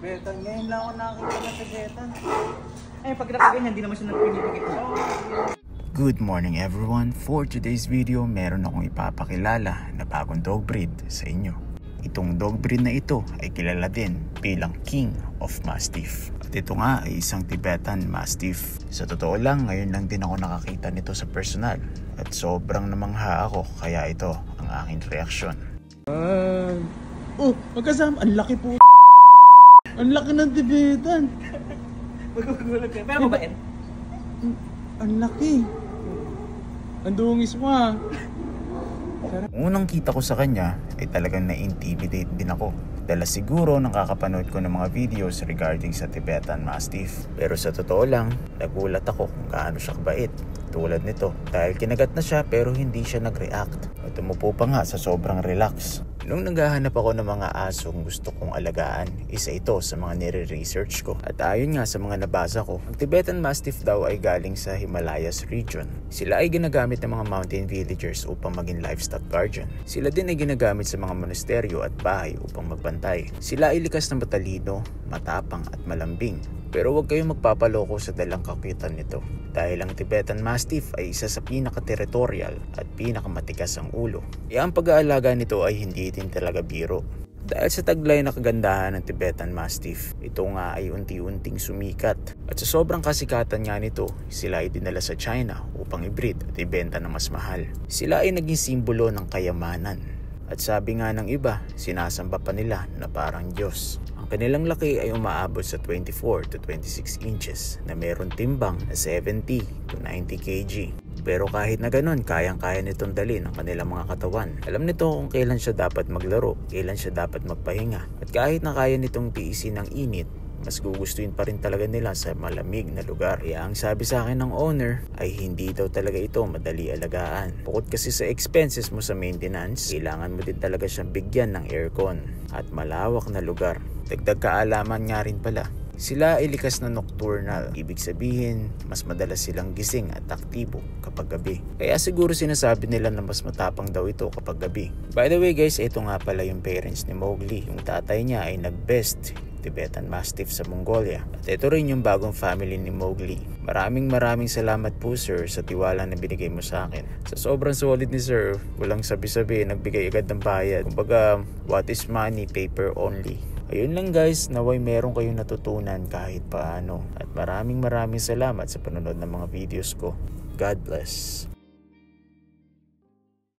Tibetan, ngayon lang ako nakakita ng Tibetan. Ay, pag nakaganyan, hindi naman siya nagpinipikit. Good morning everyone. For today's video, meron akong ipapakilala na bagong dog breed sa inyo. Itong dog breed na ito ay kilala din bilang King of Mastiff. At ito nga ay isang Tibetan Mastiff. Sa totoo lang, ngayon lang din ako nakakita nito sa personal. At sobrang namangha ako, kaya ito ang aking reaksyon. Magkasama, ang laki po. Ang laki ng Tibetan. Magugulog kayo. Pero mabait? Ang laki. Ang dungis mo ah. Unang kita ko sa kanya ay talagang na-intimidate din ako. Dahil siguro nakakapanood ko ng mga videos regarding sa Tibetan Mastiff. Pero sa totoo lang, nagulat ako kung gaano siya kabait. Tulad nito, dahil kinagat na siya pero hindi siya nag-react. At umupo pa nga sa sobrang relax. Nung naghahanap ako ng mga asong gusto kong alagaan, isa ito sa mga nire-research ko. At ayon nga sa mga nabasa ko, ang Tibetan Mastiff daw ay galing sa Himalayas region. Sila ay ginagamit ng mga mountain villagers upang maging livestock guardian. Sila din ay ginagamit sa mga monasteryo at bahay upang magbantay. Sila ay likas na matalino, matapang at malambing. Pero huwag kayong magpapaloko sa dalang kakutan nito. Dahil ang Tibetan Mastiff ay isa sa pinaka-territorial at pinakamatigas ang ulo. Kaya ang pag-aalaga nito ay hindi din talaga biro. Dahil sa taglay na kagandahan ng Tibetan Mastiff, ito nga ay unti-unting sumikat. At sa sobrang kasikatan nga nito, sila ay dinala sa China upang i-breed at ibenta ng mas mahal. Sila ay naging simbolo ng kayamanan. At sabi nga ng iba, sinasamba pa nila na parang Diyos. Ang kanilang laki ay umaabot sa 24 to 26 inches na mayroon timbang na 70 to 90 kg. Pero kahit na ganun, kayang-kaya nitong dalhin ang kanilang mga katawan. Alam nito kung kailan siya dapat maglaro, kailan siya dapat magpahinga. At kahit na kaya nitong tiisin ng init, mas gugustuhin pa rin talaga nila sa malamig na lugar. Kaya ang sabi sa akin ng owner ay hindi daw talaga ito madali alagaan. Bukod kasi sa expenses mo sa maintenance, kailangan mo din talaga siyang bigyan ng aircon at malawak na lugar. Dagdag kaalaman nga rin pala, sila ay likas na nocturnal. Ibig sabihin, mas madalas silang gising at aktibo kapag gabi. Kaya siguro sinasabi nila na mas matapang daw ito kapag gabi. By the way guys, ito nga pala yung parents ni Mowgli. Yung tatay niya ay nag-best Tibetan Mastiff sa Mongolia. At ito rin yung bagong family ni Mowgli. Maraming salamat po sir sa tiwala na binigay mo sa akin. Sa sobrang solid ni sir, walang sabi-sabi, nagbigay agad ng bayad. Kumbaga, what is money, paper only. Ayun lang guys, naway meron kayong natutunan kahit paano. At maraming salamat sa panonood ng mga videos ko. God bless.